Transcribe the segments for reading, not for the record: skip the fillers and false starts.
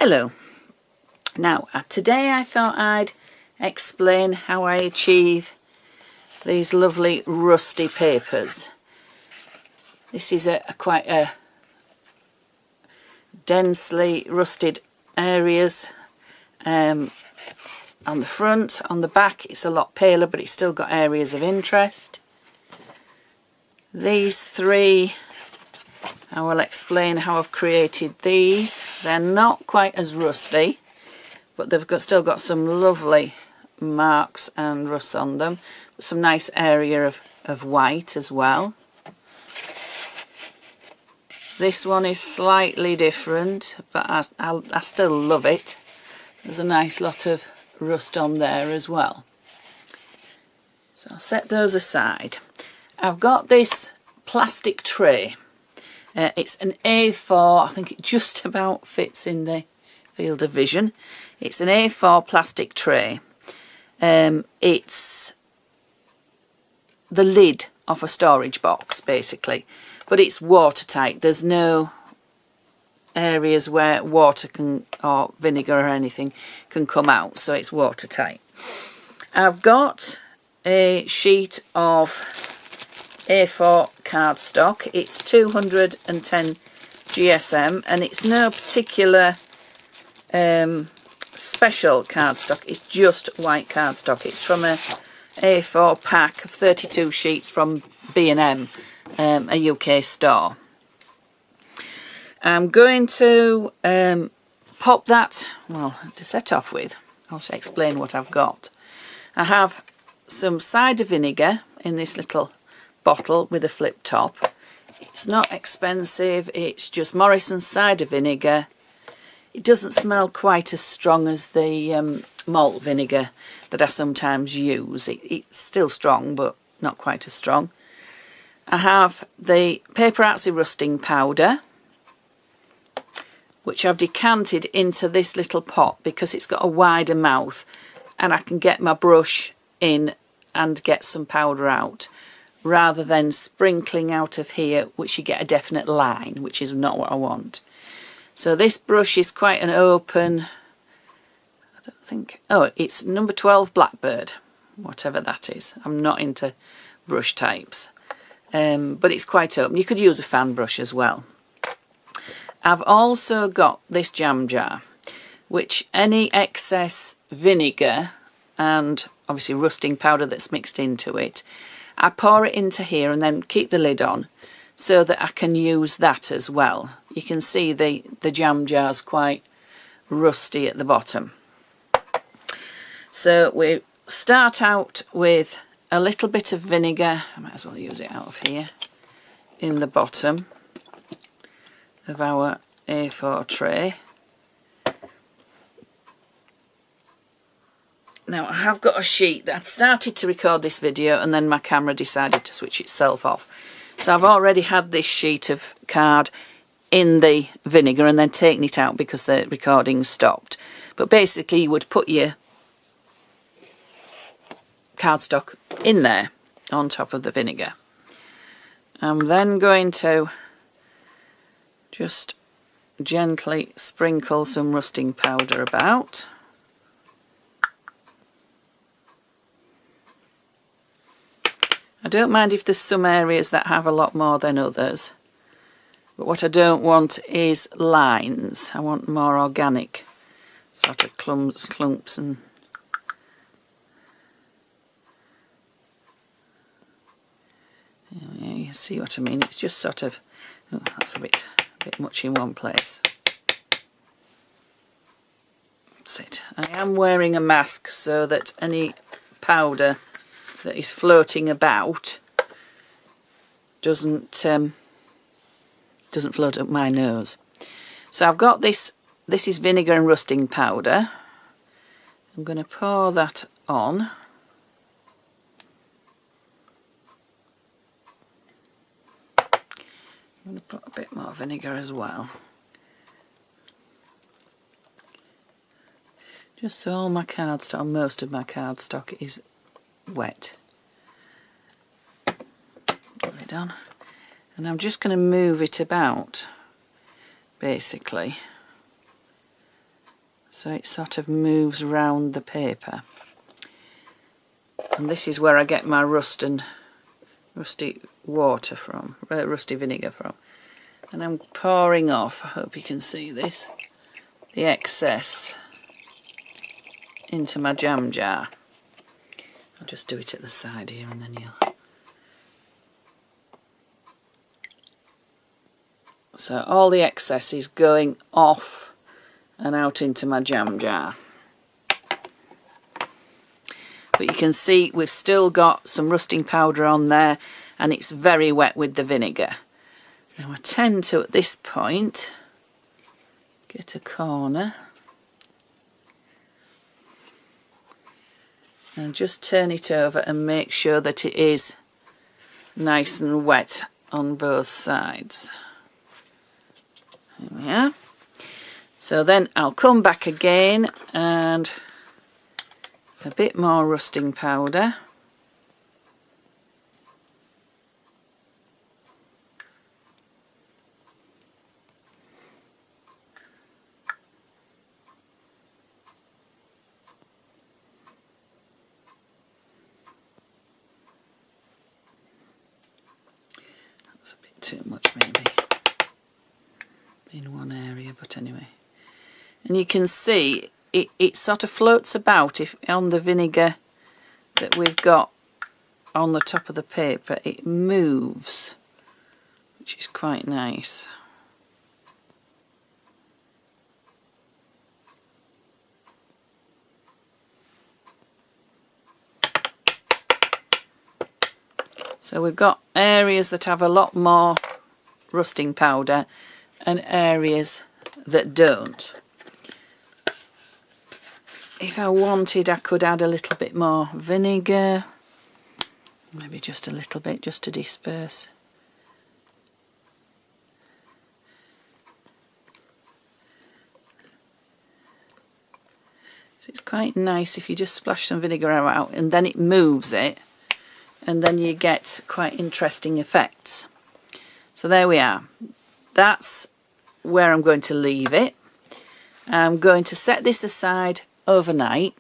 Hello. Now today I thought I'd explain how I achieve these lovely rusty papers. This is quite a densely rusted areas on the front. On the back it's a lot paler, but it's still got areas of interest. These three, I will explain how I've created these. They're not quite as rusty, but they've still got some lovely marks and rust on them. Some nice area of white as well. This one is slightly different, but I still love it. There's a nice lot of rust on there as well. So I'll set those aside. I've got this plastic tray. It's an A4, I think it just about fits in the field of vision. It's an A4 plastic tray. It's the lid of a storage box basically, but it's watertight. There's no areas where water can, or vinegar or anything can come out, so it's watertight. I've got a sheet of A4 cardstock. It's 210 GSM and it's no particular special cardstock, it's just white cardstock. It's from a A4 pack of 32 sheets from B&M, a UK store. I'm going to pop that, well, to set off with, I'll explain what I've got. I have some cider vinegar in this little bottle with a flip top. It's not expensive, it's just Morrison's cider vinegar. It doesn't smell quite as strong as the malt vinegar that I sometimes use. It's still strong, but not quite as strong. I have the PaperArtsy rusting powder, which I've decanted into this little pot because it's got a wider mouth and I can get my brush in and get some powder out, rather than sprinkling out of here, which you get a definite line, which is not what I want. So this brush is quite an open, I don't think, oh, it's number 12 Blackbird, whatever that is. I'm not into brush types, but it's quite open. You could use a fan brush as well. I've also got this jam jar, which any excess vinegar and obviously rusting powder that's mixed into it, I pour it into here and then keep the lid on so that I can use that as well. You can see the jam jar's quite rusty at the bottom. So we start out with a little bit of vinegar, I might as well use it out of here, in the bottom of our A4 tray. Now I have got a sheet that I'd started to record this video and then my camera decided to switch itself off. So I've already had this sheet of card in the vinegar and then taken it out because the recording stopped. But basically you would put your cardstock in there on top of the vinegar. I'm then going to just gently sprinkle some rusting powder about. I don't mind if there's some areas that have a lot more than others, but what I don't want is lines. I want more organic sort of clumps and yeah, you see what I mean. It's just sort of, oh, that's a bit much in one place. That's it. I am wearing a mask so that any powder that is floating about doesn't float up my nose. So I've got this is vinegar and rusting powder. I'm going to pour that on. I'm going to put a bit more vinegar as well, just so all my cardstock, most of my cardstock is wet. Put it on, and I'm just going to move it about basically so it sort of moves round the paper. And this is where I get my rusty water from, rusty vinegar from. And I'm pouring off, I hope you can see this, the excess into my jam jar. I'll just do it at the side here and then you'll... So all the excess is going off and out into my jam jar. But you can see we've still got some rusting powder on there and it's very wet with the vinegar. Now I tend to, at this point, get a corner and just turn it over and make sure that it is nice and wet on both sides. There we are. So then I'll come back again and a bit more rusting powder. That's a bit too much maybe in one area, but anyway. And you can see it sort of floats about if on the vinegar that we've got on the top of the paper. It moves, which is quite nice. So we've got areas that have a lot more rusting powder and areas that don't. If I wanted, I could add a little bit more vinegar, maybe just a little bit, just to disperse. So it's quite nice if you just splash some vinegar out and then it moves it, and then you get quite interesting effects. So there we are. That's where I'm going to leave it. I'm going to set this aside overnight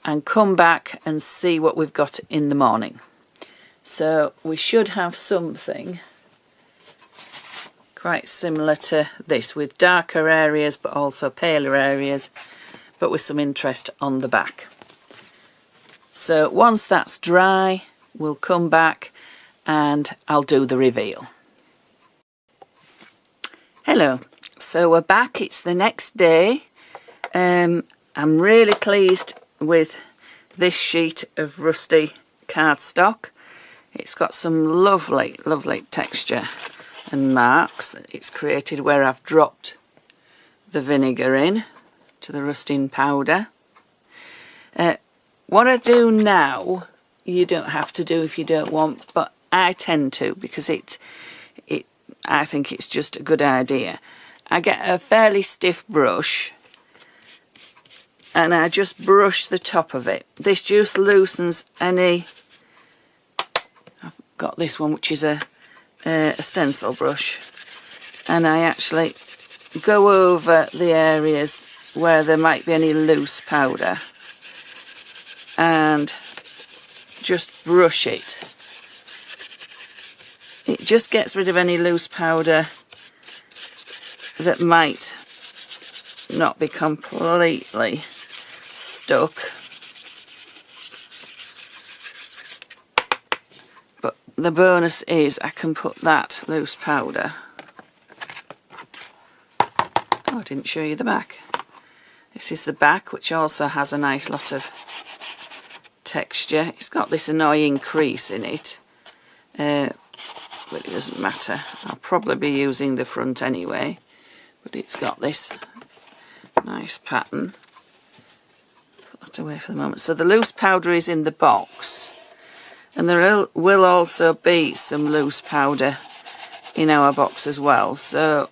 and come back and see what we've got in the morning. So we should have something quite similar to this, with darker areas but also paler areas, but with some interest on the back. So once that's dry, we'll come back and I'll do the reveal. Hello, so we're back. It's the next day. I'm really pleased with this sheet of rusty cardstock. It's got some lovely, lovely texture and marks that it's created where I've dropped the vinegar in to the rusting powder. What I do now, you don't have to do if you don't want, but I tend to because I think it's just a good idea. I get a fairly stiff brush and I just brush the top of it. This just loosens any... I've got this one which is a stencil brush, and I actually go over the areas where there might be any loose powder and just brush it. It just gets rid of any loose powder that might not be completely stuck. But the bonus is I can put that loose powder... Oh, I didn't show you the back. This is the back, which also has a nice lot of texture. It's got this annoying crease in it, but it doesn't matter. I'll probably be using the front anyway, but it's got this nice pattern. Put that away for the moment. So the loose powder is in the box, and there will also be some loose powder in our box as well. So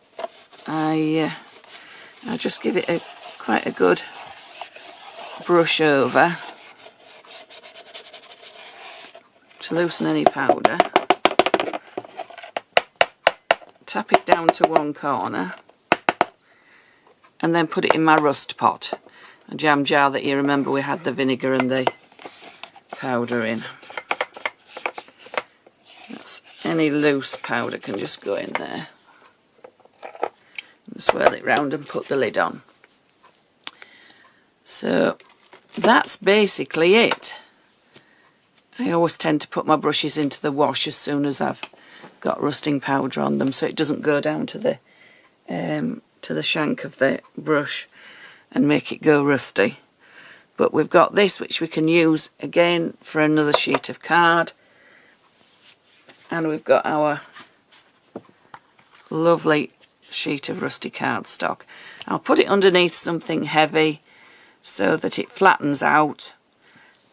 I just give it quite a good brush over to loosen any powder. Tap it down to one corner and then put it in my rust pot, a jam jar that you remember we had the vinegar and the powder in. That's, any loose powder can just go in there. And swirl it round and put the lid on. So that's basically it. I always tend to put my brushes into the wash as soon as I've got rusting powder on them, so it doesn't go down to the shank of the brush and make it go rusty. But we've got this which we can use again for another sheet of card, and we've got our lovely sheet of rusty cardstock. I'll put it underneath something heavy so that it flattens out,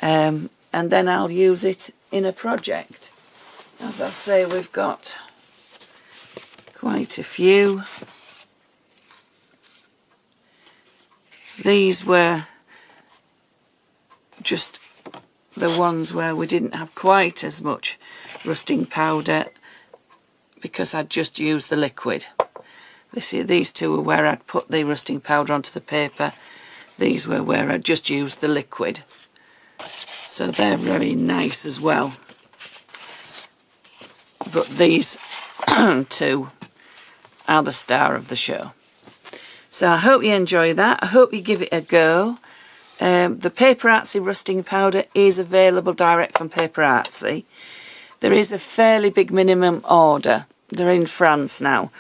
and then I'll use it in a project. As I say, we've got quite a few. These were just the ones where we didn't have quite as much rusting powder because I'd just used the liquid. These two were where I'd put the rusting powder onto the paper. These were where I'd just used the liquid. So they're very nice as well. But these two are the star of the show. So I hope you enjoy that. I hope you give it a go. The PaperArtsy rusting powder is available direct from PaperArtsy. There is a fairly big minimum order. They're in France now.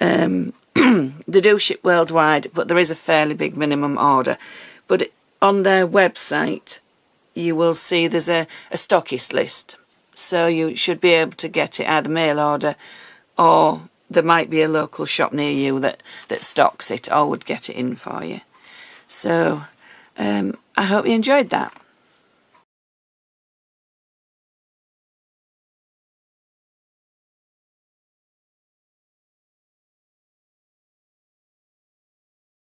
They do ship worldwide, but there is a fairly big minimum order. But on their website, you will see there's a stockist list. So you should be able to get it either mail order, or there might be a local shop near you that stocks it or would get it in for you. So I hope you enjoyed that.